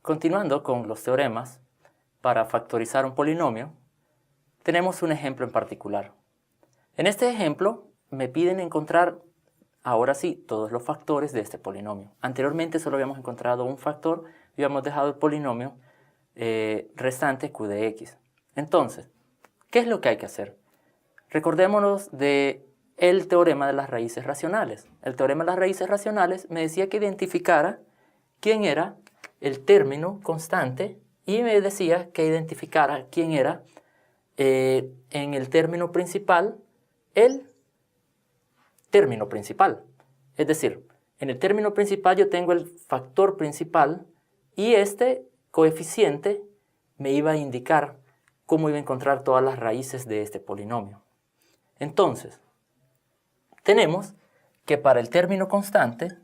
Continuando con los teoremas para factorizar un polinomio, tenemos un ejemplo en particular. En este ejemplo me piden encontrar, ahora sí, todos los factores de este polinomio. Anteriormente solo habíamos encontrado un factor y habíamos dejado el polinomio restante q de x. Entonces, ¿qué es lo que hay que hacer? Recordémonos del teorema de las raíces racionales. El teorema de las raíces racionales me decía que identificara quién era el término constante y me decía que identificara quién era en el término principal el término principal. Es decir, en el término principal yo tengo el factor principal y este coeficiente me iba a indicar cómo iba a encontrar todas las raíces de este polinomio. Entonces, tenemos que para el término constante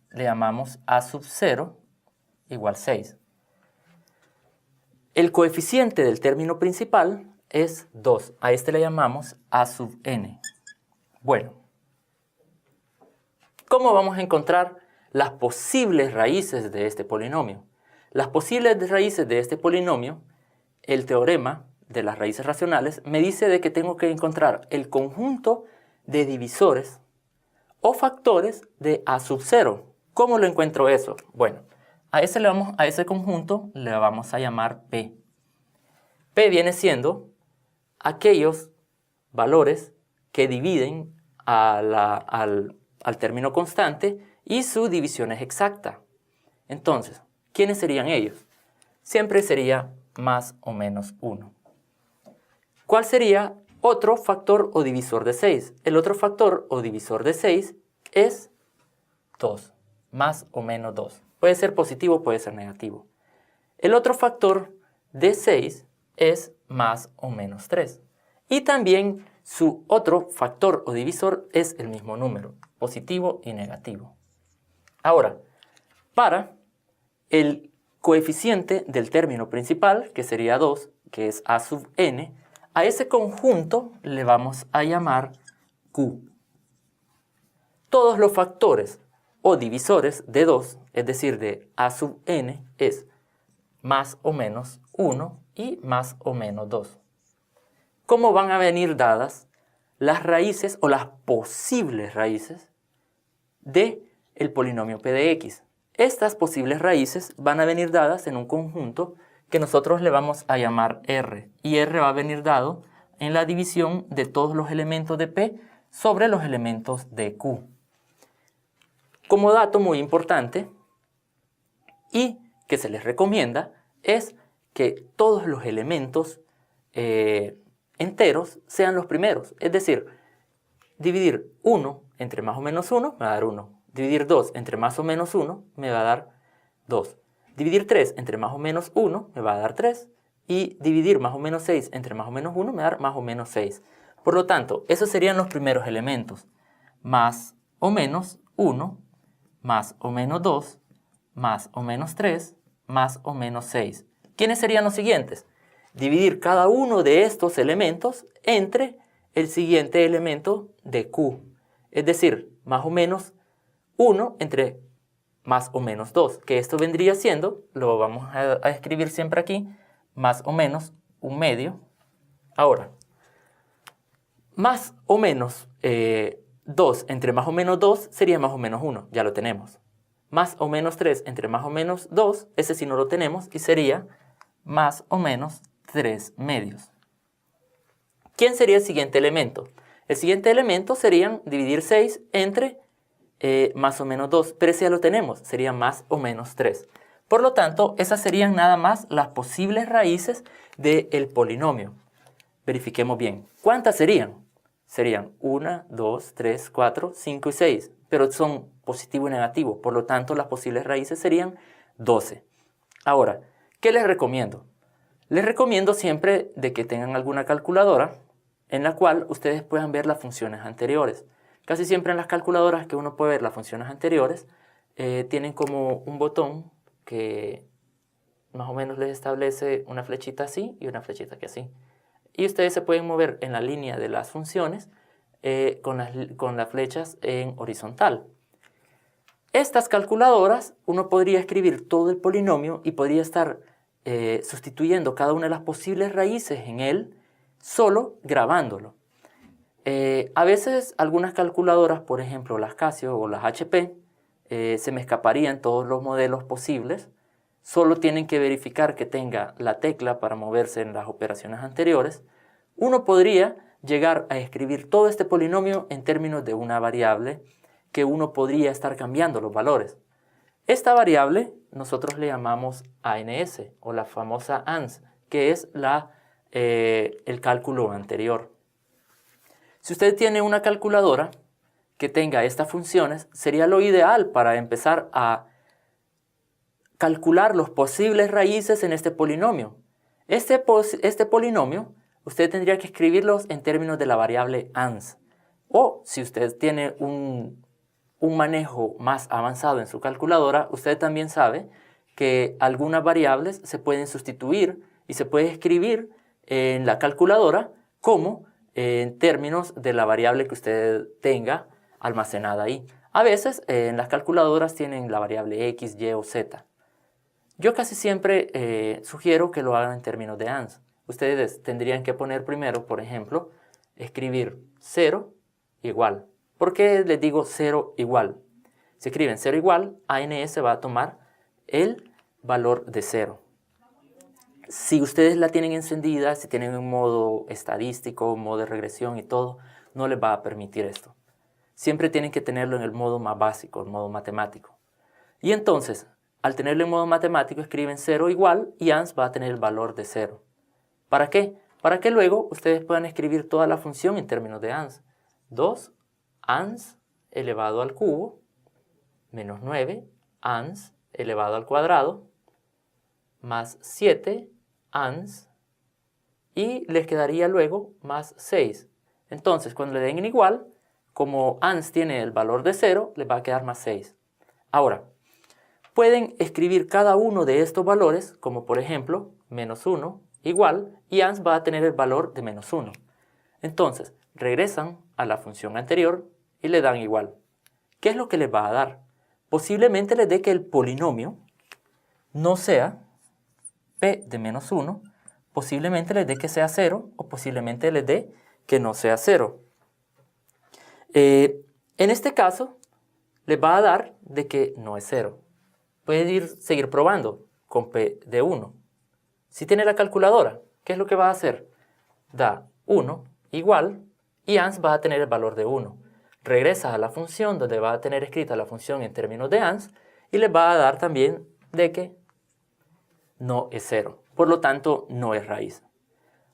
le llamamos a sub 0 igual 6. El coeficiente del término principal es 2. A este le llamamos a sub n. Bueno, ¿cómo vamos a encontrar las posibles raíces de este polinomio? Las posibles raíces de este polinomio, el teorema de las raíces racionales, me dice de que tengo que encontrar el conjunto de divisores o factores de a sub 0. ¿Cómo lo encuentro eso? Bueno, a ese conjunto le vamos a llamar P. P viene siendo aquellos valores que dividen al término constante y su división es exacta. Entonces, ¿quiénes serían ellos? Siempre sería más o menos 1. ¿Cuál sería otro factor o divisor de 6? El otro factor o divisor de 6 es 2, más o menos 2. Puede ser positivo, puede ser negativo. El otro factor de 6 es más o menos 3. Y también su otro factor o divisor es el mismo número, positivo y negativo. Ahora, para el coeficiente del término principal, que sería 2, que es a sub n, a ese conjunto le vamos a llamar q. Todos los factores o divisores de 2, es decir, de a sub n, es más o menos 1 y más o menos 2. ¿Cómo van a venir dadas las raíces o las posibles raíces del polinomio p de x? Estas posibles raíces van a venir dadas en un conjunto que nosotros le vamos a llamar R. Y R va a venir dado en la división de todos los elementos de P sobre los elementos de Q. Como dato muy importante y que se les recomienda es que todos los elementos enteros sean los primeros. Es decir, dividir 1 entre más o menos 1 me va a dar 1. Dividir 2 entre más o menos 1 me va a dar 2. Dividir 3 entre más o menos 1 me va a dar 3. Y dividir más o menos 6 entre más o menos 1 me va a dar más o menos 6. Por lo tanto, esos serían los primeros elementos. Más o menos 1, más o menos 2, más o menos 3, más o menos 6. ¿Quiénes serían los siguientes? Dividir cada uno de estos elementos entre el siguiente elemento de Q. Es decir, más o menos 1 entre más o menos 2, que esto vendría siendo, lo vamos a escribir siempre aquí, más o menos 1/2. Ahora, más o menos 2 entre más o menos 2 sería más o menos 1, ya lo tenemos. Más o menos 3 entre más o menos 2, ese sí no lo tenemos, y sería más o menos 3/2. ¿Quién sería el siguiente elemento? El siguiente elemento sería dividir 6 entre más o menos 2, pero ese ya lo tenemos, sería más o menos 3. Por lo tanto, esas serían nada más las posibles raíces del polinomio. Verifiquemos bien. ¿Cuántas serían? Serían 1, 2, 3, 4, 5 y 6, pero son positivo y negativo, por lo tanto las posibles raíces serían 12. Ahora, ¿qué les recomiendo? Les recomiendo siempre de que tengan alguna calculadora en la cual ustedes puedan ver las funciones anteriores. Casi siempre en las calculadoras que uno puede ver las funciones anteriores, tienen como un botón que más o menos les establece una flechita así y una flechita que así. Y ustedes se pueden mover en la línea de las funciones con las flechas en horizontal. Estas calculadoras, uno podría escribir todo el polinomio y podría estar sustituyendo cada una de las posibles raíces en él, solo grabándolo. A veces algunas calculadoras, por ejemplo las Casio o las HP, se me escaparían todos los modelos posibles. Solo tienen que verificar que tenga la tecla para moverse en las operaciones anteriores. Uno podría llegar a escribir todo este polinomio en términos de una variable que uno podría estar cambiando los valores. Esta variable nosotros le llamamos ANS o la famosa ANS, que es el cálculo anterior. Si usted tiene una calculadora que tenga estas funciones, sería lo ideal para empezar a calcular los posibles raíces en este polinomio. Este polinomio usted tendría que escribirlos en términos de la variable ANS. O si usted tiene un manejo más avanzado en su calculadora, usted también sabe que algunas variables se pueden sustituir y se puede escribir en la calculadora como en términos de la variable que usted tenga almacenada ahí. A veces en las calculadoras tienen la variable X, Y o Z. Yo casi siempre sugiero que lo hagan en términos de ANS. Ustedes tendrían que poner primero, por ejemplo, escribir 0 igual. ¿Por qué les digo 0 igual? Si escriben 0 igual, ANS va a tomar el valor de 0. Si ustedes la tienen encendida, si tienen un modo estadístico, un modo de regresión y todo, no les va a permitir esto. Siempre tienen que tenerlo en el modo más básico, el modo matemático. Y entonces, al tenerlo en modo matemático, escriben 0 igual y ANS va a tener el valor de 0. ¿Para qué? Para que luego ustedes puedan escribir toda la función en términos de ANS. 2 ANS elevado al cubo menos 9 ANS elevado al cuadrado más 7 ANS y les quedaría luego más 6. Entonces, cuando le den en igual, como ANS tiene el valor de 0, les va a quedar más 6. Ahora, pueden escribir cada uno de estos valores, como por ejemplo, menos 1 igual, y ANS va a tener el valor de menos 1. Entonces, regresan a la función anterior y le dan igual. ¿Qué es lo que les va a dar? Posiblemente les dé que el polinomio no sea p de menos 1, posiblemente les dé que sea 0 o posiblemente les dé que no sea 0. En este caso, les va a dar de que no es 0. Pueden seguir probando con p de 1. Si tiene la calculadora, ¿qué es lo que va a hacer? Da 1 igual y ANS va a tener el valor de 1. Regresa a la función donde va a tener escrita la función en términos de ANS y les va a dar también de que no es 0. Por lo tanto, no es raíz.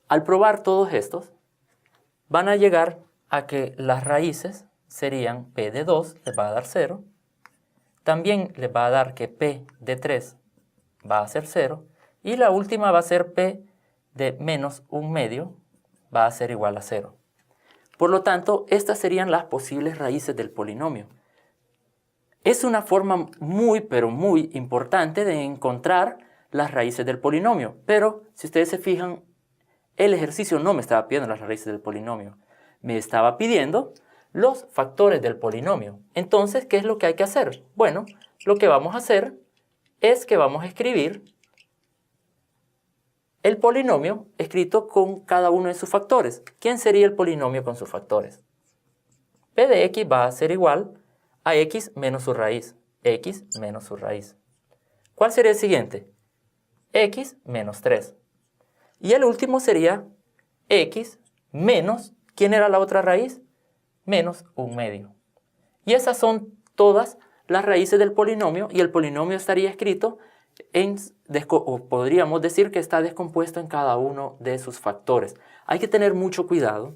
Al probar todos estos, van a llegar a que las raíces serían p de 2, les va a dar 0. También les va a dar que p de 3 va a ser 0. Y la última va a ser p de menos 1/2 va a ser igual a 0. Por lo tanto, estas serían las posibles raíces del polinomio. Es una forma muy, pero muy importante de encontrar las raíces del polinomio. Pero, si ustedes se fijan, el ejercicio no me estaba pidiendo las raíces del polinomio. Me estaba pidiendo los factores del polinomio. Entonces, ¿qué es lo que hay que hacer? Bueno, lo que vamos a hacer es que vamos a escribir el polinomio escrito con cada uno de sus factores. ¿Quién sería el polinomio con sus factores? P de x va a ser igual a x menos su raíz. X menos su raíz. ¿Cuál sería el siguiente? X menos 3. Y el último sería x menos, ¿quién era la otra raíz? Menos 1/2. Y esas son todas las raíces del polinomio y el polinomio estaría escrito o podríamos decir que está descompuesto en cada uno de sus factores. Hay que tener mucho cuidado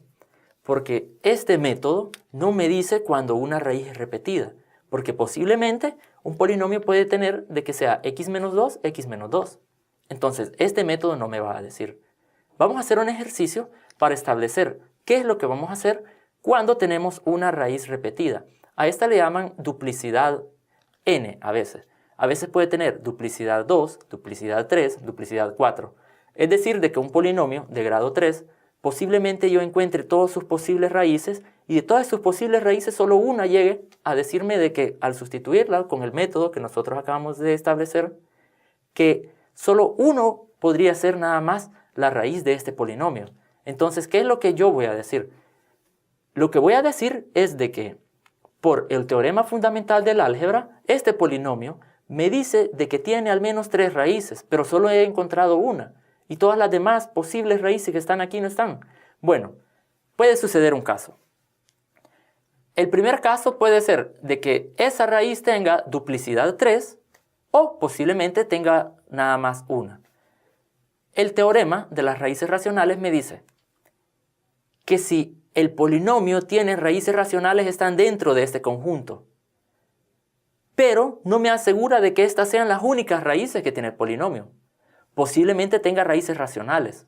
porque este método no me dice cuando una raíz es repetida, porque posiblemente un polinomio puede tener de que sea x menos 2, x menos 2. Entonces, este método no me va a decir. Vamos a hacer un ejercicio para establecer qué es lo que vamos a hacer cuando tenemos una raíz repetida. A esta le llaman duplicidad n a veces. A veces puede tener duplicidad 2, duplicidad 3, duplicidad 4. Es decir, de que un polinomio de grado 3, posiblemente yo encuentre todas sus posibles raíces y de todas sus posibles raíces solo una llegue a decirme de que al sustituirla con el método que nosotros acabamos de establecer, que solo uno podría ser nada más la raíz de este polinomio. Entonces, ¿qué es lo que yo voy a decir? Lo que voy a decir es de que por el teorema fundamental del álgebra, este polinomio me dice de que tiene al menos 3 raíces, pero solo he encontrado una, y todas las demás posibles raíces que están aquí no están. Bueno, puede suceder un caso. El primer caso puede ser de que esa raíz tenga duplicidad 3 o posiblemente tenga nada más una. El teorema de las raíces racionales me dice que si el polinomio tiene raíces racionales están dentro de este conjunto, pero no me asegura de que estas sean las únicas raíces que tiene el polinomio. Posiblemente tenga raíces irracionales.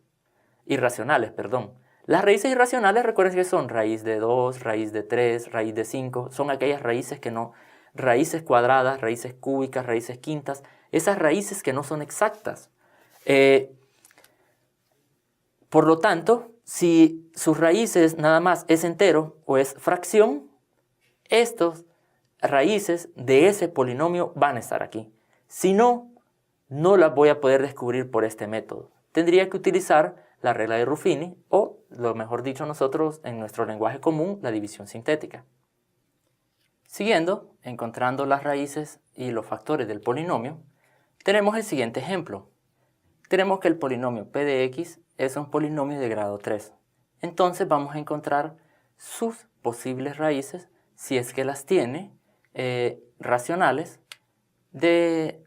Las raíces irracionales, recuerden que son raíz de 2, raíz de 3, raíz de 5, son aquellas raíces que no, raíces cuadradas, raíces cúbicas, raíces quintas, esas raíces que no son exactas. Por lo tanto, si sus raíces nada más es entero o es fracción, estas raíces de ese polinomio van a estar aquí. Si no, no las voy a poder descubrir por este método. Tendría que utilizar la regla de Ruffini o, lo mejor dicho nosotros en nuestro lenguaje común, la división sintética. Siguiendo, encontrando las raíces y los factores del polinomio, tenemos el siguiente ejemplo. Tenemos que el polinomio p de x es un polinomio de grado 3. Entonces vamos a encontrar sus posibles raíces, si es que las tiene, racionales,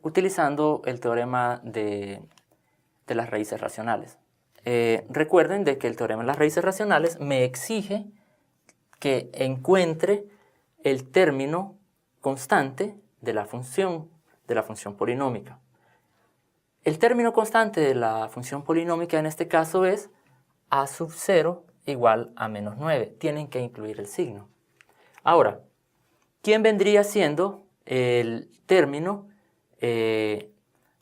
utilizando el teorema de las raíces racionales. Recuerden de que el teorema de las raíces racionales me exige que encuentre el término constante de la función polinómica. El término constante de la función polinómica en este caso es a sub 0 igual a menos 9. Tienen que incluir el signo. Ahora, ¿quién vendría siendo el término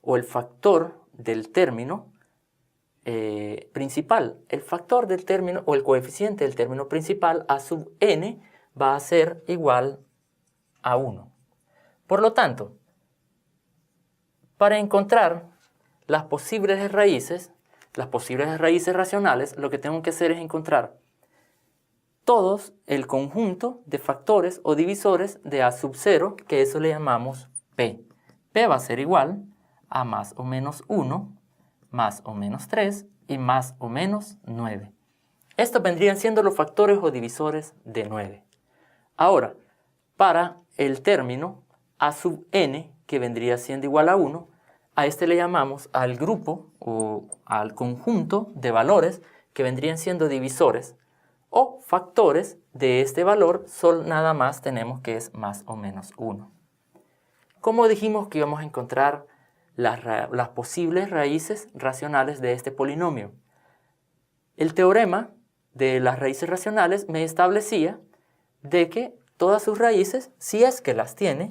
o el factor del término principal? El factor del término o el coeficiente del término principal a sub n va a ser igual a 1. Por lo tanto, para encontrar las posibles raíces racionales, lo que tengo que hacer es encontrar todos el conjunto de factores o divisores de a sub 0, que eso le llamamos p. P va a ser igual a más o menos 1, más o menos 3 y más o menos 9. Estos vendrían siendo los factores o divisores de 9. Ahora, para el término a sub n, que vendría siendo igual a 1, a este le llamamos al grupo o al conjunto de valores que vendrían siendo divisores o factores de este valor, nada más tenemos que es más o menos 1. ¿Cómo dijimos que íbamos a encontrar las posibles raíces racionales de este polinomio? El teorema de las raíces racionales me establecía de que todas sus raíces, si es que las tiene,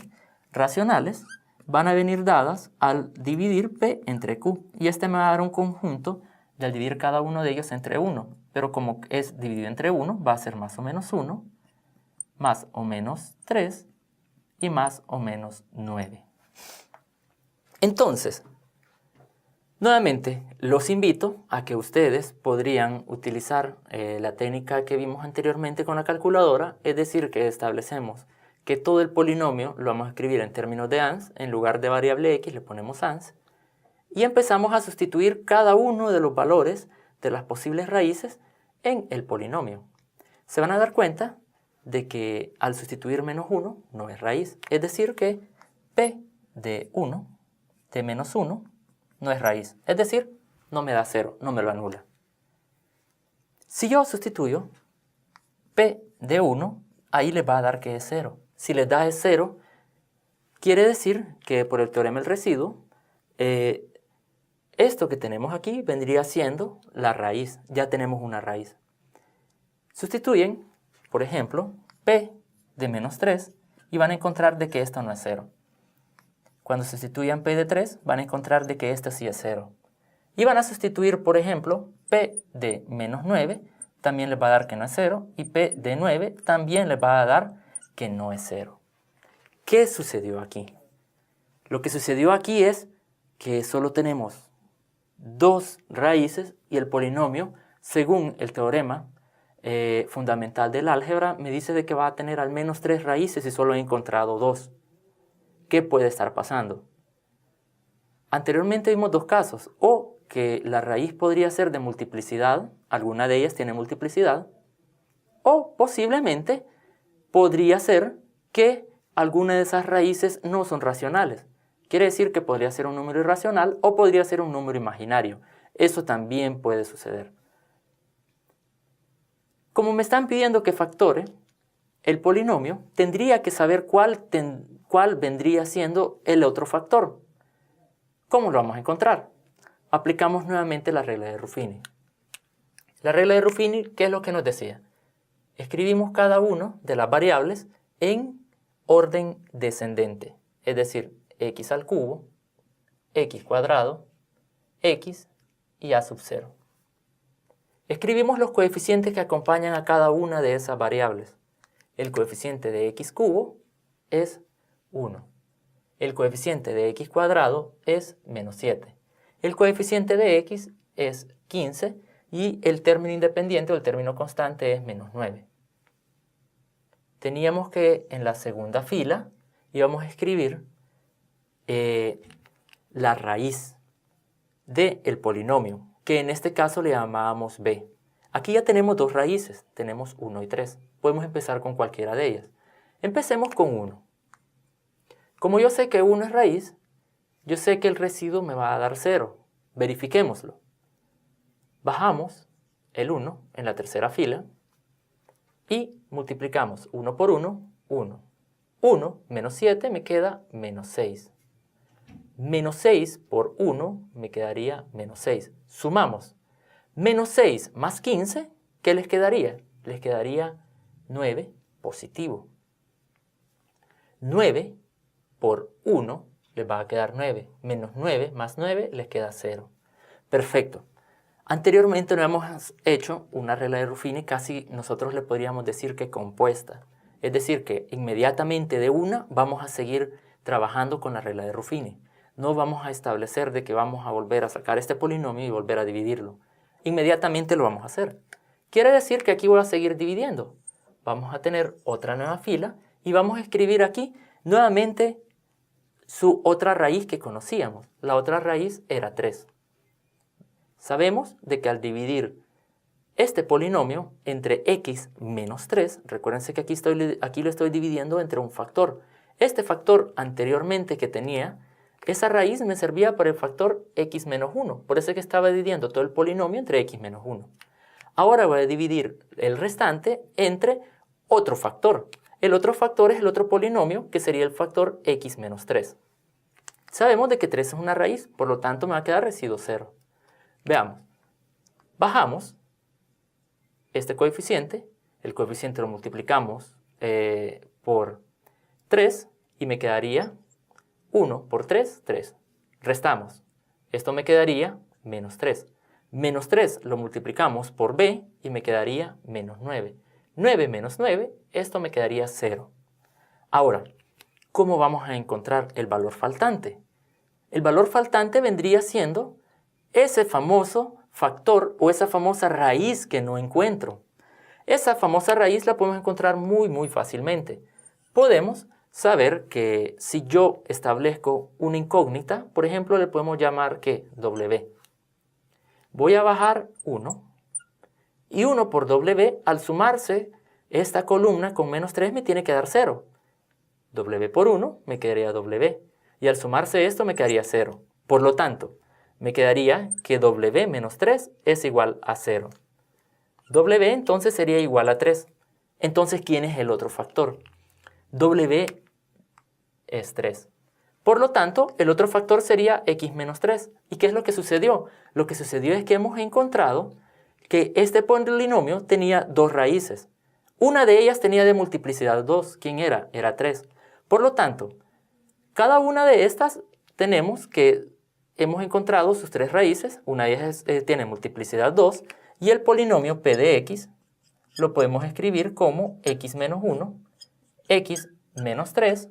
racionales, van a venir dadas al dividir P entre Q. Y este me va a dar un conjunto de al dividir cada uno de ellos entre 1. Pero como es dividido entre 1, va a ser más o menos 1, más o menos 3 y más o menos 9. Entonces, nuevamente, los invito a que ustedes podrían utilizar la técnica que vimos anteriormente con la calculadora, es decir, que establecemos que todo el polinomio lo vamos a escribir en términos de ans, en lugar de variable x le ponemos ans, y empezamos a sustituir cada uno de los valores de las posibles raíces en el polinomio. Se van a dar cuenta de que al sustituir menos 1 no es raíz, es decir que p de 1, de menos 1, no es raíz, es decir, no me da 0, no me lo anula. Si yo sustituyo p de 1, ahí les va a dar que es 0. Si les da es 0, quiere decir que por el teorema del residuo, esto que tenemos aquí vendría siendo la raíz. Ya tenemos una raíz. Sustituyen, por ejemplo, p de menos 3 y van a encontrar de que esto no es 0. Cuando sustituyan p de 3, van a encontrar de que esto sí es 0. Y van a sustituir, por ejemplo, p de menos 9 también les va a dar que no es 0 y P de 9 también les va a dar que no es 0. ¿Qué sucedió aquí? Lo que sucedió aquí es que solo tenemos dos raíces y el polinomio, según el teorema fundamental del álgebra, me dice de que va a tener al menos 3 raíces y solo he encontrado 2. ¿Qué puede estar pasando? Anteriormente vimos dos casos, o que la raíz podría ser de multiplicidad, alguna de ellas tiene multiplicidad, o posiblemente podría ser que alguna de esas raíces no son racionales. Quiere decir que podría ser un número irracional o podría ser un número imaginario. Eso también puede suceder. Como me están pidiendo que factore el polinomio, tendría que saber cuál vendría siendo el otro factor. ¿Cómo lo vamos a encontrar? Aplicamos nuevamente la regla de Ruffini. La regla de Ruffini, ¿qué es lo que nos decía? Escribimos cada una de las variables en orden descendente, es decir, x al cubo, x cuadrado, x y a sub 0. Escribimos los coeficientes que acompañan a cada una de esas variables. El coeficiente de x cubo es 1. El coeficiente de x cuadrado es menos 7. El coeficiente de x es 15 y el término independiente o el término constante es menos 9. Teníamos que en la segunda fila íbamos a escribir la raíz del polinomio, que en este caso le llamábamos b. Aquí ya tenemos dos raíces, tenemos 1 y 3. Podemos empezar con cualquiera de ellas. Empecemos con 1. Como yo sé que 1 es raíz, yo sé que el residuo me va a dar 0. Verifiquémoslo. Bajamos el 1 en la tercera fila y multiplicamos 1 por 1, 1. 1 menos 7 me queda menos 6. Menos 6 por 1 me quedaría menos 6. Sumamos. Menos 6 más 15, ¿qué les quedaría? Les quedaría 9 positivo. 9 por 1 les va a quedar 9. Menos 9 más 9 les queda 0. Perfecto. Anteriormente no hemos hecho una regla de Ruffini, casi nosotros le podríamos decir que compuesta. Es decir, que inmediatamente de una vamos a seguir trabajando con la regla de Ruffini. No vamos a establecer de que vamos a volver a sacar este polinomio y volver a dividirlo. Inmediatamente lo vamos a hacer. Quiere decir que aquí voy a seguir dividiendo. Vamos a tener otra nueva fila y vamos a escribir aquí nuevamente su otra raíz que conocíamos. La otra raíz era 3. Sabemos de que al dividir este polinomio entre x menos 3, recuérdense que aquí lo estoy dividiendo entre un factor. Este factor anteriormente que tenía, esa raíz me servía para el factor x menos 1. Por eso es que estaba dividiendo todo el polinomio entre x menos 1. Ahora voy a dividir el restante entre otro factor. El otro factor es el otro polinomio, que sería el factor x menos 3. Sabemos de que 3 es una raíz, por lo tanto me va a quedar residuo 0. Veamos. Bajamos este coeficiente. El coeficiente lo multiplicamos por 3 y me quedaría 1 por 3, 3. Restamos. Esto me quedaría menos 3. Menos 3 lo multiplicamos por b y me quedaría menos 9. 9 menos 9, esto me quedaría 0. Ahora, ¿cómo vamos a encontrar el valor faltante? El valor faltante vendría siendo ese famoso factor o esa famosa raíz que no encuentro. Esa famosa raíz la podemos encontrar muy fácilmente. Podemos saber que si yo establezco una incógnita, por ejemplo, le podemos llamar que w. Voy a bajar 1 y 1 por w, al sumarse esta columna con menos 3 me tiene que dar 0. W por 1 me quedaría w y al sumarse esto me quedaría 0. Por lo tanto, me quedaría que w menos 3 es igual a 0. W entonces sería igual a 3. Entonces, ¿quién es el otro factor? W es 3. Por lo tanto, el otro factor sería x menos 3. ¿Y qué es lo que sucedió? Lo que sucedió es que hemos encontrado que este polinomio tenía dos raíces. Una de ellas tenía de multiplicidad 2. ¿Quién era? Era 3. Por lo tanto, cada una de estas tenemos que hemos encontrado sus tres raíces. Una de ellas tiene multiplicidad 2 y el polinomio p de x lo podemos escribir como x menos 1, x menos 3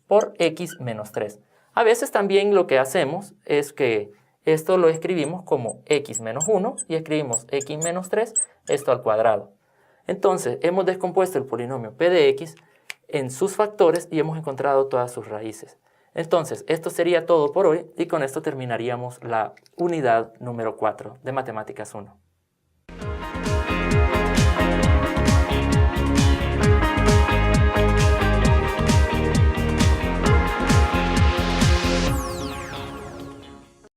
por x menos 3. A veces también lo que hacemos es que esto lo escribimos como x menos 1 y escribimos x menos 3, esto al cuadrado. Entonces, hemos descompuesto el polinomio p de x en sus factores y hemos encontrado todas sus raíces. Entonces, esto sería todo por hoy y con esto terminaríamos la unidad número 4 de Matemáticas 1.